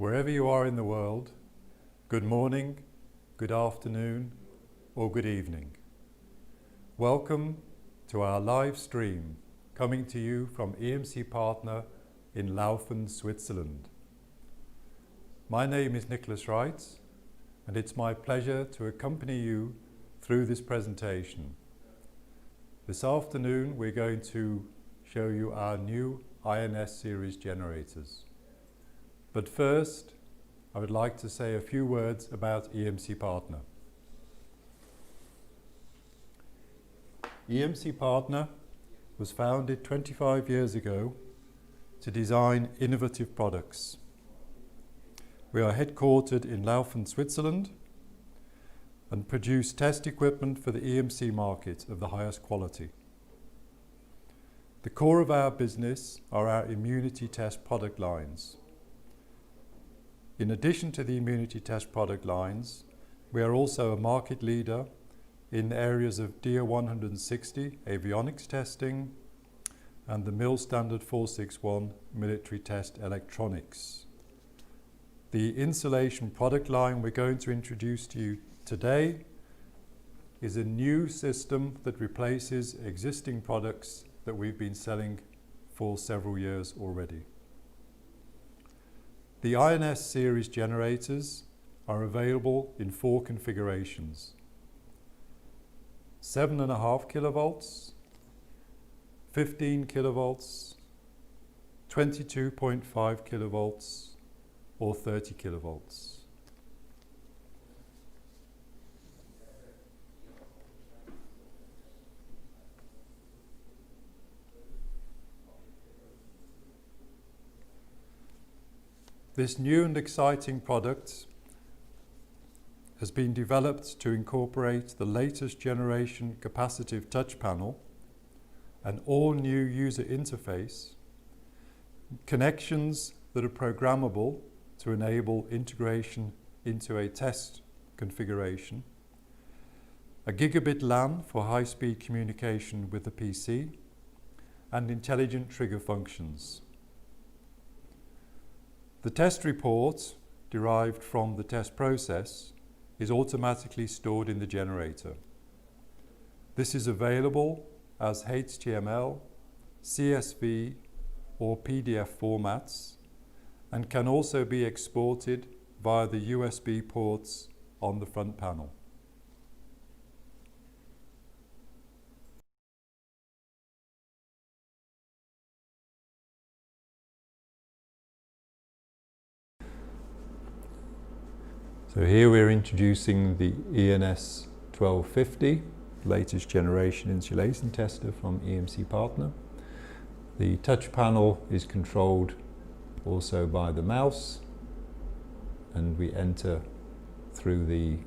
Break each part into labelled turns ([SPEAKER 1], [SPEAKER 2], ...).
[SPEAKER 1] Wherever you are in the world, good morning, good afternoon, or good evening. Welcome to our live stream coming to you from EMCPartner in Laufen, Switzerland. My name is Nicholas Wright, and it's my pleasure to accompany you through this presentation. This afternoon we're going to show you our new INS series generators. But first, I would like to say a few words about EMCPartner. EMCPartner was founded 25 years ago to design innovative products. We are headquartered in Laufen, Switzerland, and produce test equipment for the EMC market of the highest quality. The core of our business are our immunity test product lines. In addition to the immunity test product lines, we are also a market leader in areas of DIA 160 avionics testing and the MIL Standard 461 military test electronics. The insulation product line we're going to introduce to you today is a new system that replaces existing products that we've been selling for several years already. The INS series generators are available in 4 configurations: 7.5 kilovolts, 15 kilovolts, 22.5 kilovolts, or 30 kilovolts. This new and exciting product has been developed to incorporate the latest generation capacitive touch panel, an all-new user interface, connections that are programmable to enable integration into a test configuration, a Gigabit LAN for high-speed communication with the PC, and intelligent trigger functions. The test report, derived from the test process, is automatically stored in the generator. This is available as HTML, CSV, or PDF formats, and can also be exported via the USB ports on the front panel. So here we're introducing the ENS 1250, latest generation insulation tester from EMCPartner. The touch panel is controlled also by the mouse, and we enter through the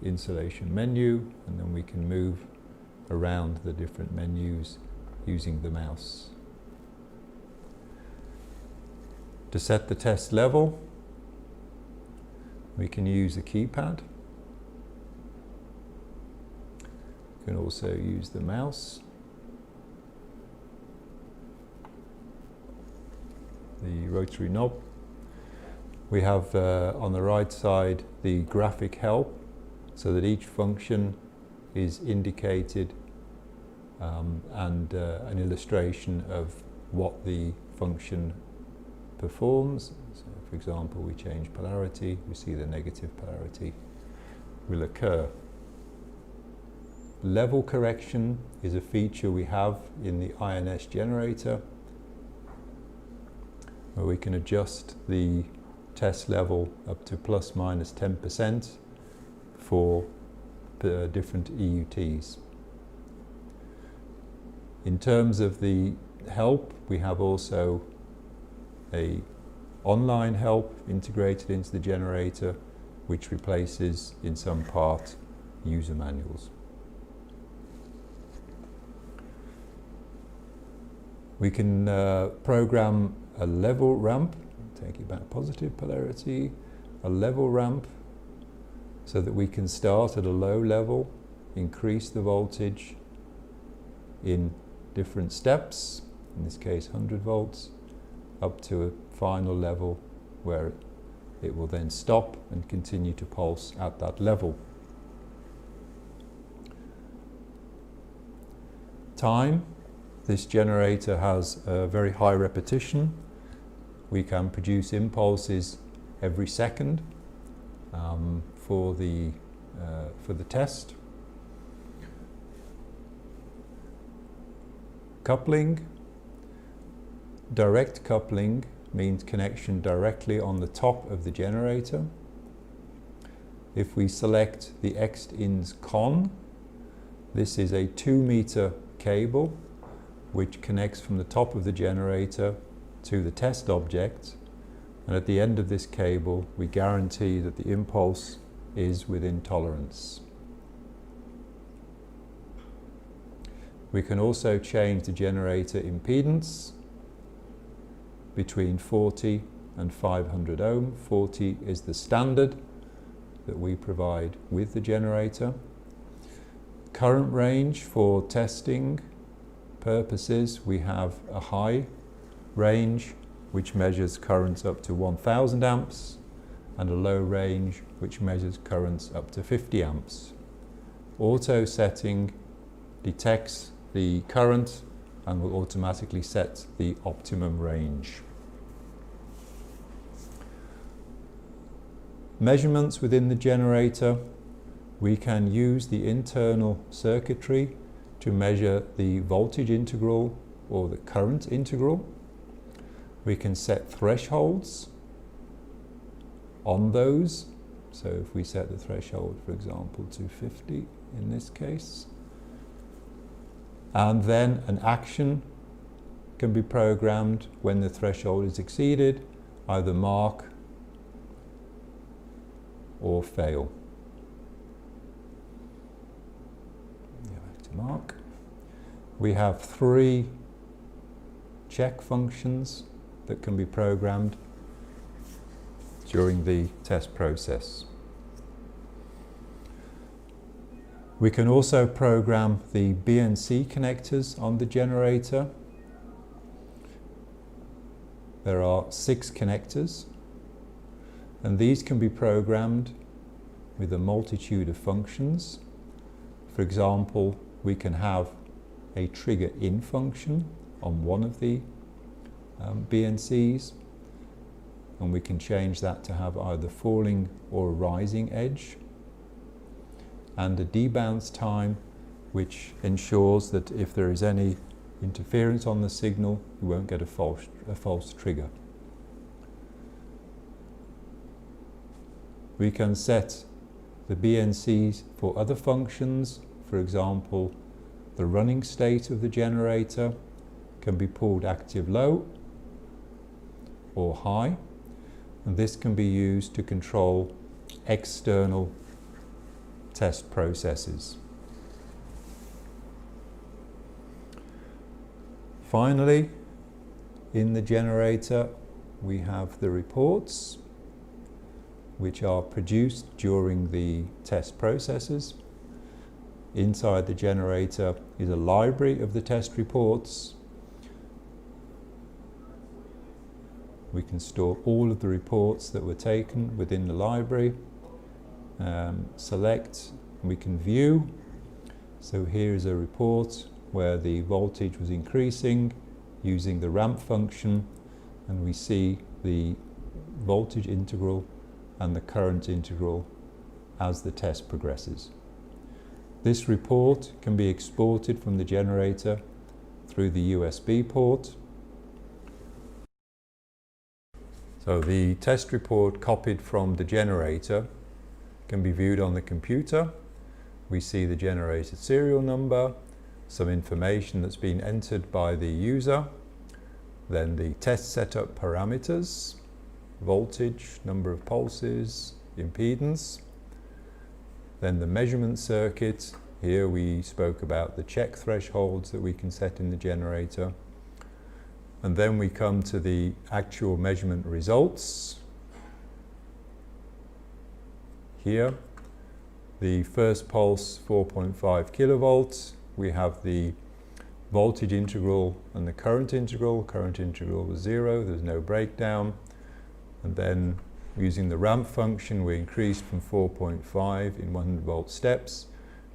[SPEAKER 1] insulation menu, and then we can move around the different menus using the mouse. To set the test level, we can use the keypad. You can also use the mouse. The rotary knob. We have on the right side the graphic help, so that each function is indicated and an illustration of what the function performs. So for example, we change polarity, we see the negative polarity will occur. Level correction is a feature we have in the INS generator, where we can adjust the test level up to plus minus 10% for different EUTs. In terms of the help, we have also a online help integrated into the generator, which replaces in some part user manuals. We can program a level ramp, take it back, positive polarity, a level ramp, so that we can start at a low level, increase the voltage in different steps, in this case 100 volts, up to a final level where
[SPEAKER 2] it will then stop and continue to pulse at that level. Time. This generator has a very high repetition. We can produce impulses every second for the test. Coupling. Direct coupling means connection directly on the top of the generator. If we select the EXT-INS CON, this is a 2-meter cable which connects from the top of the generator to the test object, and at the end of this cable we guarantee that the impulse is within tolerance. We can also change the generator impedance between 40 and 500 ohm. 40 is the standard that we provide with the generator. Current range for testing purposes, we have a high range which measures currents up to 1000 amps and a low range which measures currents up to 50 amps. Auto setting detects the current and will automatically set the optimum range. Measurements within the generator. We can use the internal circuitry to measure the voltage integral or the current integral. We can set thresholds on those. So if we set the threshold, for example, to 50 in this case, and then an action can be programmed when the threshold is exceeded, either mark or fail. Go back to mark. We have 3 check functions that can be programmed during the test process. We can also program the BNC connectors on the generator. There are 6 connectors, and these can be programmed with a multitude of functions. For example, we can have a trigger in function on one of the BNCs, and we can change that to have either falling or rising edge, and a debounce time which ensures that if there is any interference on the signal, you won't get a false trigger. We can set the BNCs for other functions. For example, the running state of the generator can be pulled active low or high, and this can be used to control external test processes. Finally, in the generator we have the reports which are produced during the test processes. Inside the generator is a library of the test reports. We can store all of the reports that were taken within the library. Select, we can view. So here is a report where the voltage was increasing using the ramp function, and we see the voltage integral and the current integral as the test progresses. This report can be exported from the generator through the USB port. So the test report copied from the generator can be viewed on the computer. We see the generator serial number, some information that's been entered by the user, then the test setup parameters, voltage, number of pulses, impedance, then the measurement circuit. Here we spoke about the check thresholds that we can set in the generator, and then we come to the actual measurement results. Here, the first pulse 4.5 kilovolts, we have the voltage integral and the current integral. Current integral was 0, there's no breakdown. And then Using the ramp function, we increased from 4.5 in 100 volt steps,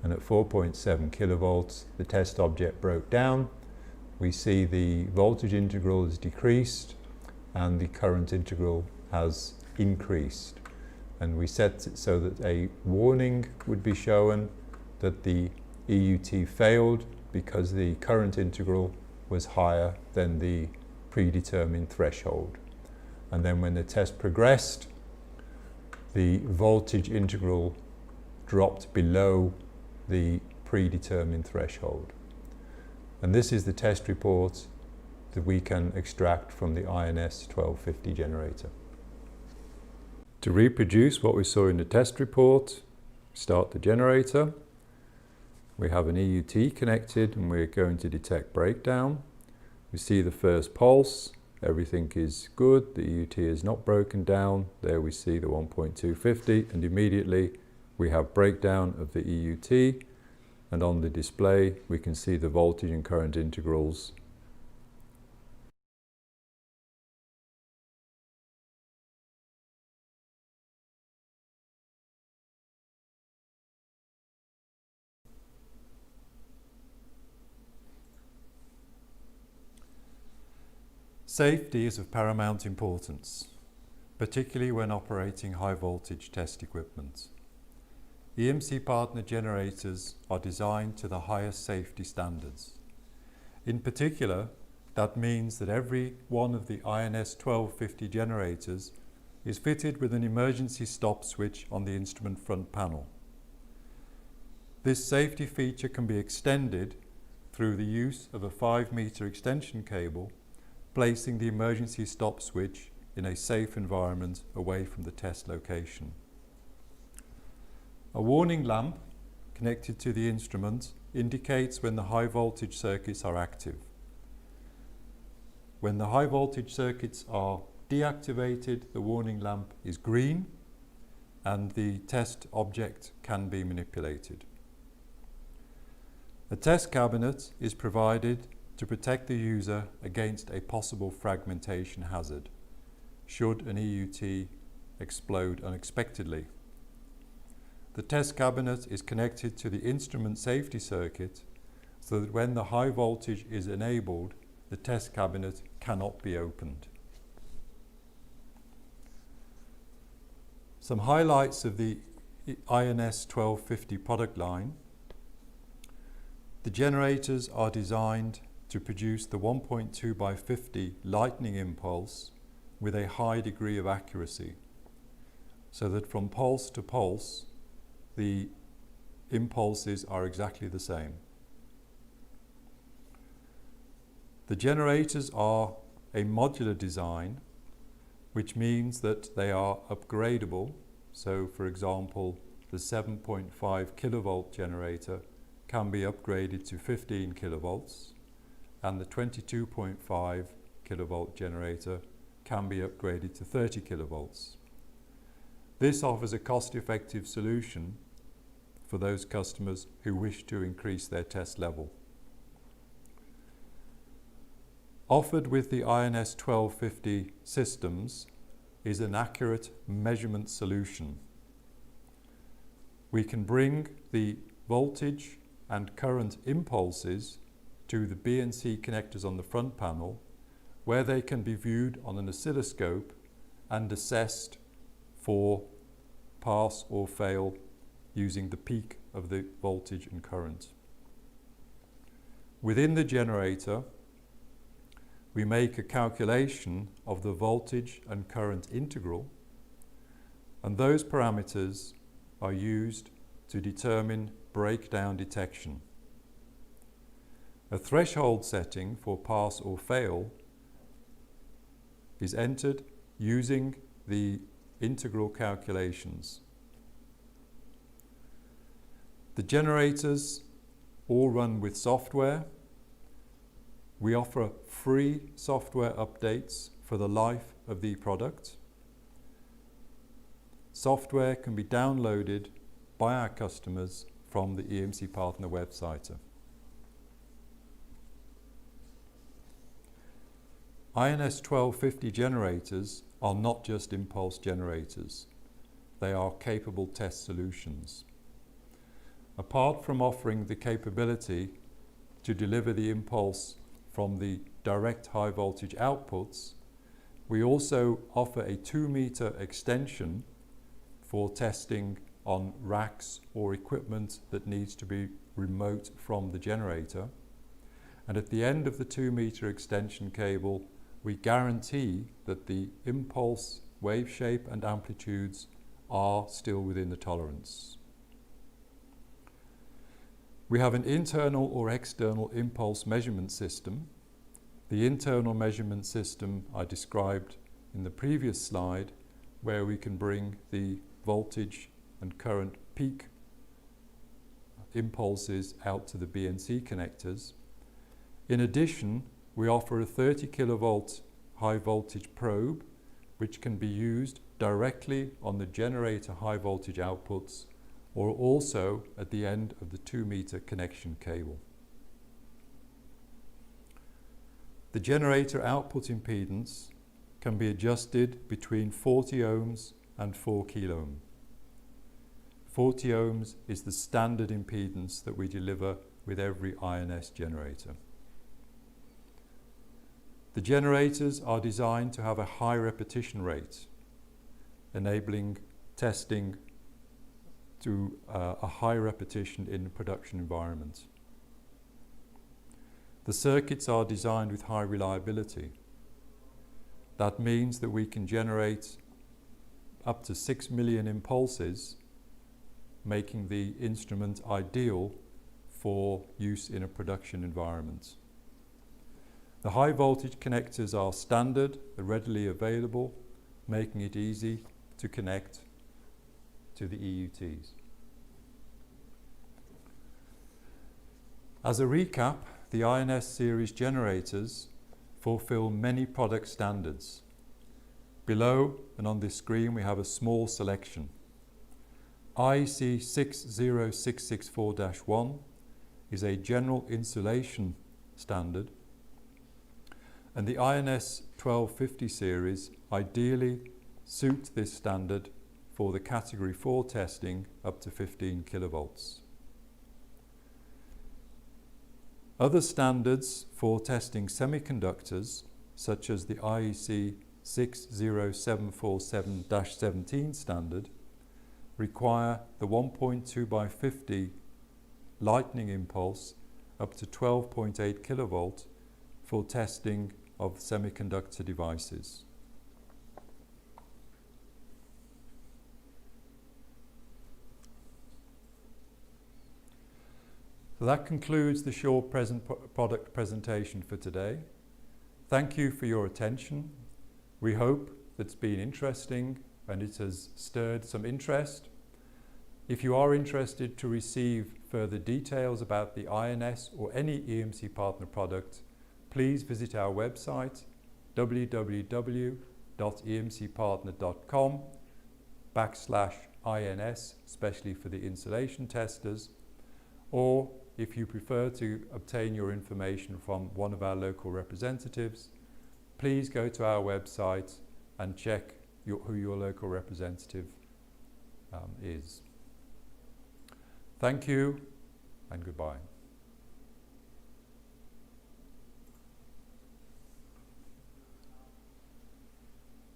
[SPEAKER 2] and at 4.7 kilovolts, the test object broke down. We see the voltage integral has decreased and the current integral has increased. And we set it so that a warning would be shown that the EUT failed because the current integral was higher than the predetermined threshold. And then when the test progressed, the voltage integral dropped below the predetermined threshold. And this is the test report that we can extract from the INS 1250 generator. To reproduce what we saw in the test report, start the generator. We have an EUT connected and we're going to detect breakdown. We see the first pulse, everything is good, the EUT is not broken down. There we see the 1.250 and immediately we have breakdown of the EUT, and on the display we can see the voltage and current integrals.
[SPEAKER 1] Safety is of paramount importance, particularly when operating high voltage test equipment. EMCPartner generators are designed to the highest safety standards. In particular, that means that every one of the INS 1250 generators is fitted with an emergency stop switch on the instrument front panel. This safety feature can be extended through the use of a 5-meter extension cable, placing the emergency stop switch in a safe environment away from the test location. A warning lamp connected to the instrument indicates when the high voltage circuits are active. When the high voltage circuits are deactivated, the warning lamp is green and the test object can be manipulated. A test cabinet is provided to protect the user against a possible fragmentation hazard should an EUT explode unexpectedly. The test cabinet is connected to the instrument safety circuit so that when the high voltage is enabled, the test cabinet cannot be opened. Some highlights of the INS 1250 product line. The generators are designed to produce the 1.2 by 50 lightning impulse with a high degree of accuracy, so that from pulse to pulse the impulses are exactly the same. The generators are a modular design, which means that they are upgradable. So for example, the 7.5 kilovolt generator can be upgraded to 15 kilovolts, and the 22.5 kilovolt generator can be upgraded to 30 kilovolts. This offers a cost-effective solution for those customers who wish to increase their test level. Offered with the INS 1250 systems is an accurate measurement solution. We can bring the voltage and current impulses to the BNC connectors on the front panel, where they can be viewed on an oscilloscope and assessed for pass or fail using the peak of the voltage and current. Within the generator, we make a calculation of the voltage and current integral, and those parameters are used to determine breakdown detection. A threshold setting for pass or fail is entered using the integral calculations. The generators all run with software. We offer free software updates for the life of the product. Software can be downloaded by our customers from the EMCPartner website. INS 1250 generators
[SPEAKER 2] are not just impulse generators. They are capable test solutions. Apart from offering the capability to deliver the impulse from the direct high voltage outputs, we also offer a 2-meter extension for testing on racks or equipment that needs to be remote from the generator. And at the end of the 2-meter extension cable, we guarantee that the impulse wave shape and amplitudes are still within the tolerance. We have an internal or external impulse measurement system. The internal measurement system I described in the previous slide, where we can bring the voltage and current peak impulses out to the BNC connectors. In addition, we offer a 30 kilovolt high voltage probe, which can be used directly on the generator high voltage outputs or also at the end of the 2-meter connection cable. The generator output impedance can be adjusted between 40 ohms and 4 kilo ohm. 40 ohms is the standard impedance that we deliver with every INS generator. The generators are designed to have a high repetition rate, enabling testing to a high repetition in the production environment. The circuits are designed with high reliability. That means that we can generate up to 6 million impulses, making the instrument ideal for use in a production environment. The high voltage connectors are standard, they're readily available, making it easy to connect to the EUTs. As a recap, the INS series generators fulfill many product standards. Below and on this screen we have a small selection. IEC 60664-1 is a general insulation standard, and the INS 1250 series ideally suit this standard for the category 4 testing up to 15 kilovolts. Other standards for testing semiconductors, such as the IEC 60747-17 standard, require the 1.2 by 50 lightning impulse up to 12.8 kilovolt for testing of semiconductor devices. So that concludes the short product presentation for today. Thank you for your attention. We hope it's been interesting and it has stirred some interest. If you are interested to receive further details about the INS or any EMCPartner product, please visit our website www.emcpartner.com/INS, especially for the installation testers, or if you prefer to obtain your information from one of our local representatives, please go to our website and check who your local representative is. Thank you and goodbye.